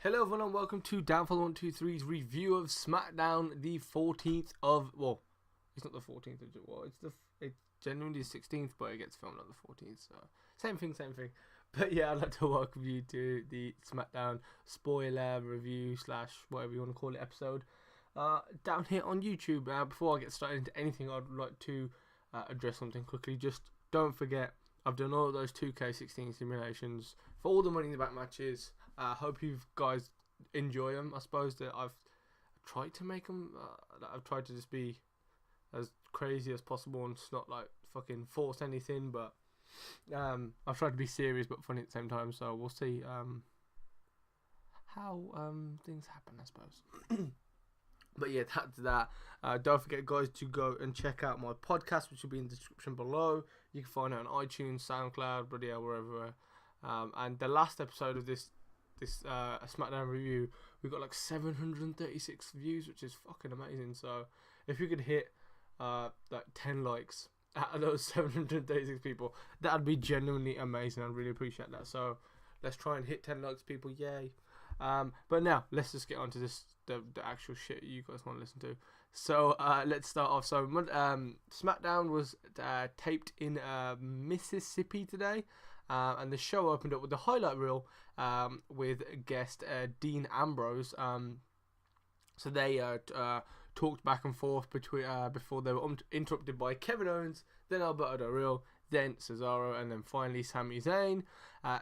Hello everyone and welcome to DownForThe123's review of SmackDown, the 14th of, well, it's not the 14th of, well, it's genuinely the 16th, but it gets filmed on the 14th, so same thing. But yeah, I'd like to welcome you to the SmackDown spoiler review slash whatever you want to call it episode down here on YouTube. Before I get started into anything, I'd like to address something quickly. Just don't forget, I've done all those 2K16 simulations for all the Money in the Bank matches. Hope you guys enjoy them. I suppose that I've tried to make them. I've tried to just be as crazy as possible and just not like fucking force anything. But I've tried to be serious but funny at the same time. So we'll see how things happen, I suppose. But yeah, that's that. Don't forget, guys, to go and check out my podcast, which will be in the description below. You can find it on iTunes, SoundCloud, but yeah, wherever. And the last episode of this SmackDown review, we got like 736 views, which is fucking amazing. So if you could hit like 10 likes out of those 736 people, that'd be genuinely amazing. I'd really appreciate that. So let's try and hit 10 likes, people. Yay. But now let's just get on to the actual shit you guys want to listen to. So let's start off. So SmackDown was taped in Mississippi today. And the show opened up with the highlight reel with guest Dean Ambrose. So they talked back and forth between before they were interrupted by Kevin Owens, then Alberto Del Rio, then Cesaro, and then finally Sami Zayn.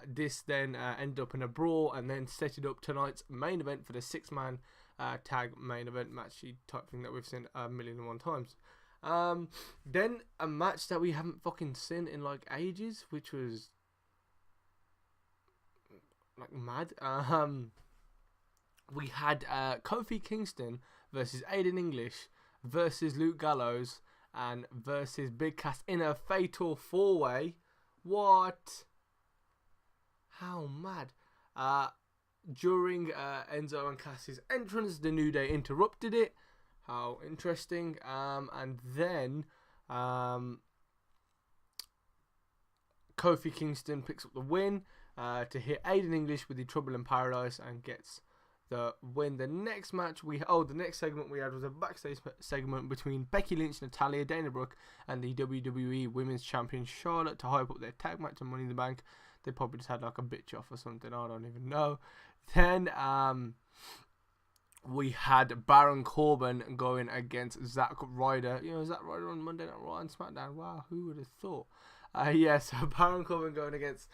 This then ended up in a brawl and then set it up tonight's main event for the 6-man tag main event matchy type thing that we've seen 1,000,001 times. Then a match that we haven't fucking seen in like ages, which was like mad. We had Kofi Kingston versus Aiden English versus Luke Gallows and versus Big Cass in a fatal 4-way. What? How mad? During Enzo and Cass's entrance, the New Day interrupted it. How interesting. And then Kofi Kingston picks up the win to hit Aiden English with the Trouble in Paradise and gets the win. The next match the next segment we had was a backstage segment between Becky Lynch, Natalya, Dana Brooke, and the WWE Women's Champion Charlotte to hype up their tag match and Money in the Bank. They probably just had like a bitch off or something. I don't even know. Then we had Baron Corbin going against Zack Ryder. You know, Zack Ryder on Monday Night Raw and SmackDown. Wow, who would have thought? So Baron Corbin going against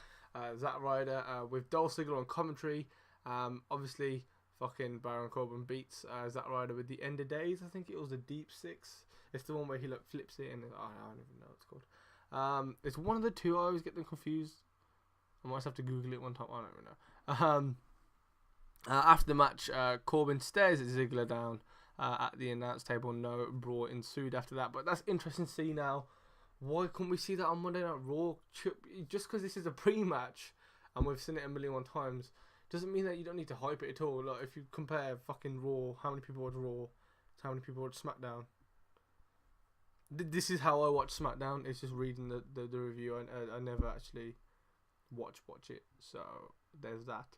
Zack Ryder with Dolph Ziggler on commentary. Obviously, fucking Baron Corbin beats Zack Ryder with the End of Days. I think it was the Deep Six. It's the one where he flips it and I don't even know what it's called. It's one of the two. I always get them confused. I might have to Google it one time. I don't even know. After the match, Corbin stares at Ziggler down at the announce table. No brawl ensued after that. But that's interesting to see now. Why couldn't we see that on Monday Night Raw? Just because this is a pre-match and we've seen it 1,000,000 times doesn't mean that you don't need to hype it at all. Like, if you compare fucking Raw, how many people watch Raw to how many people watch SmackDown? This is how I watch SmackDown. It's just reading the review. I never actually watch it. So there's that.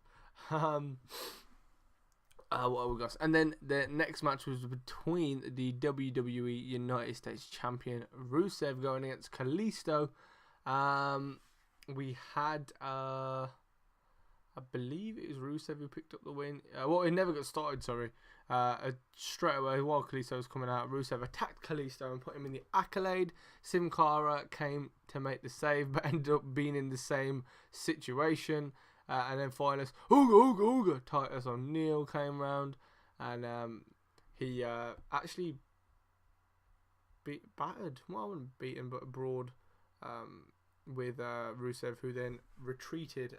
What we got? And then the next match was between the WWE United States Champion Rusev going against Kalisto. We had I believe it was Rusev who picked up the win. It never got started, sorry. Straight away, while Kalisto was coming out, Rusev attacked Kalisto and put him in the Accolade. Sin Cara came to make the save, but ended up being in the same situation. And then finally, Ooga, Titus O'Neil came round. And he actually battered, well, I wouldn't beat him, but brawled with Rusev, who then retreated.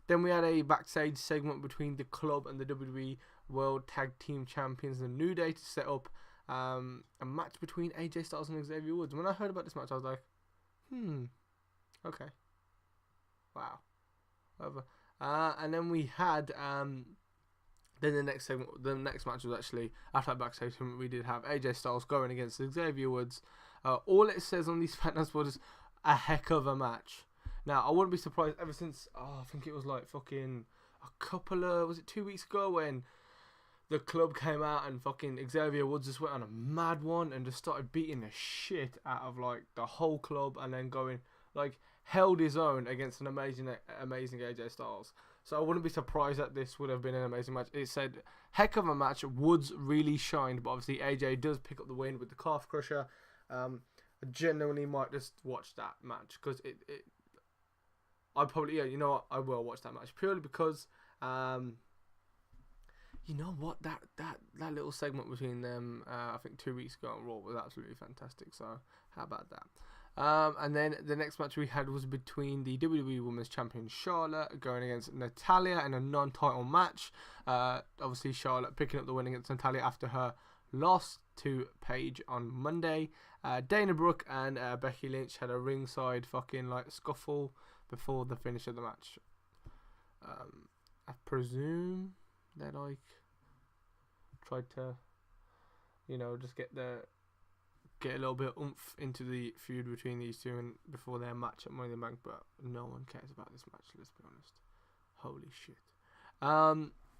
Then we had a backstage segment between the club and the WWE World Tag Team Champions, the New Day, to set up a match between AJ Styles and Xavier Woods. When I heard about this match, I was like, okay, wow, whatever. And then we had then the next match was actually after that backstage segment. We did have AJ Styles going against Xavier Woods. All it says on these SmackDowns was a heck of a match. Now, I wouldn't be surprised ever since, I think it was like fucking, I was it 2 weeks ago when the club came out and fucking Xavier Woods just went on a mad one and just started beating the shit out of like the whole club, and then going like held his own against an amazing AJ Styles. So I wouldn't be surprised that this would have been an amazing match. It said heck of a match. Woods really shined, but obviously AJ does pick up the win with the calf crusher. I genuinely might just watch that match because I probably, yeah, you know what, I will watch that match purely because you know what, that little segment between them, I think 2 weeks ago on Raw was absolutely fantastic. So how about that? And then the next match we had was between the WWE Women's Champion Charlotte going against Natalya in a non-title match. Obviously Charlotte picking up the win against Natalya after her loss to Paige on Monday. Dana Brooke and Becky Lynch had a ringside fucking like scuffle before the finish of the match. I presume they like tried to, you know, just get a little bit of oomph into the feud between these two and before their match at Money in the Bank, but no one cares about this match, let's be honest. Holy shit.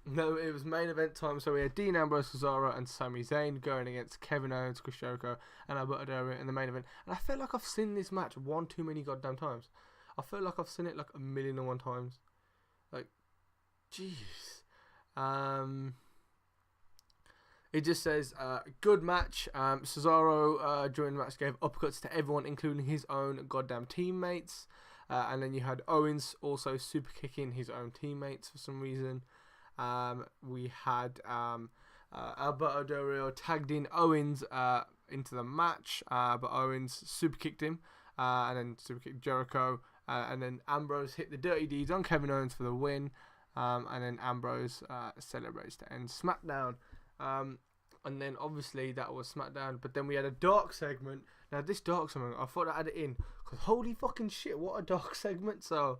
No, it was main event time, so we had Dean Ambrose, Cesaro, and Sami Zayn going against Kevin Owens, Chris Jericho, and Alberto in the main event. And I feel like I've seen this match one too many goddamn times. I feel like I've seen it like 1,000,001 times. Like, jeez. It just says, good match. Cesaro, during the match, gave uppercuts to everyone, including his own goddamn teammates. And then you had Owens also super kicking his own teammates for some reason. We had Alberto Del Rio tagged in Owens into the match, but Owens super kicked him, and then super kicked Jericho. And then Ambrose hit the Dirty Deeds on Kevin Owens for the win. And then Ambrose celebrates to end SmackDown. And then obviously that was SmackDown, but then we had a dark segment. Now this dark segment, I thought I had it in because holy fucking shit, what a dark segment. So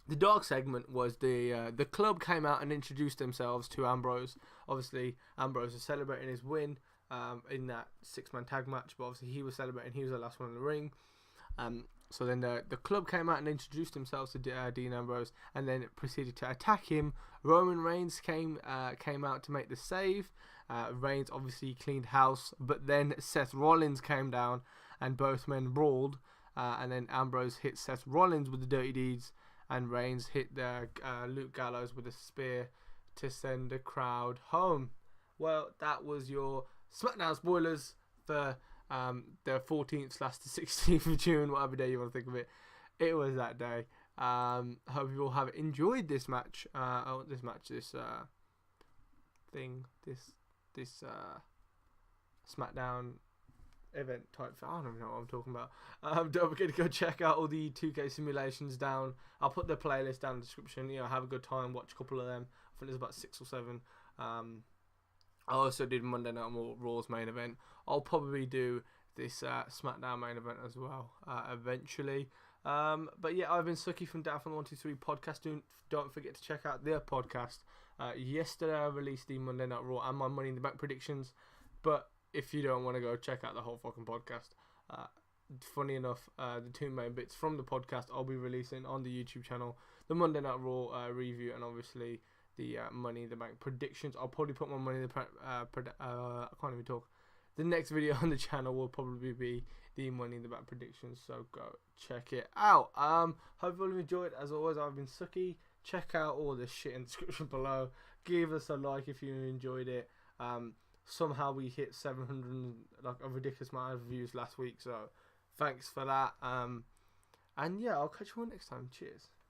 the dark segment was the club came out and introduced themselves to Ambrose. Obviously Ambrose was celebrating his win in that 6-man tag match, but obviously he was celebrating, he was the last one in the ring. So then the club came out and introduced themselves to Dean Ambrose, and then proceeded to attack him. Roman Reigns came out to make the save. Reigns obviously cleaned house, but then Seth Rollins came down, and both men brawled. And then Ambrose hit Seth Rollins with the Dirty Deeds, and Reigns hit Luke Gallows with a spear to send the crowd home. Well, that was your SmackDown spoilers for the 14th/16th of June, whatever day you want to think of it. It was that day. Hope you all have enjoyed this match. This SmackDown event type. I don't even know what I'm talking about. Don't forget to go check out all the 2K simulations down. I'll put the playlist down in the description. You know, have a good time. Watch a couple of them. I think there's about 6 or 7. I also did Monday Night Raw's main event. I'll probably do this SmackDown main event as well eventually. But yeah, I've been Suki from DownForThe123 podcast. Don't forget to check out their podcast. Yesterday I released the Monday Night Raw and my Money in the Bank predictions. But if you don't want to go check out the whole fucking podcast, funny enough, the 2 main bits from the podcast I'll be releasing on the YouTube channel. The Monday Night Raw review, and obviously the Money in the Bank predictions. I'll probably put my Money in the Bank I can't even talk. The next video on the channel will probably be the Money in the Bank predictions, so go check it out. Hope you all enjoyed. As always, I've been Suki. Check out all the shit in the description below. Give us a like if you enjoyed it. Somehow we hit 700, like a ridiculous amount of views last week, so thanks for that. And yeah, I'll catch you all next time. Cheers.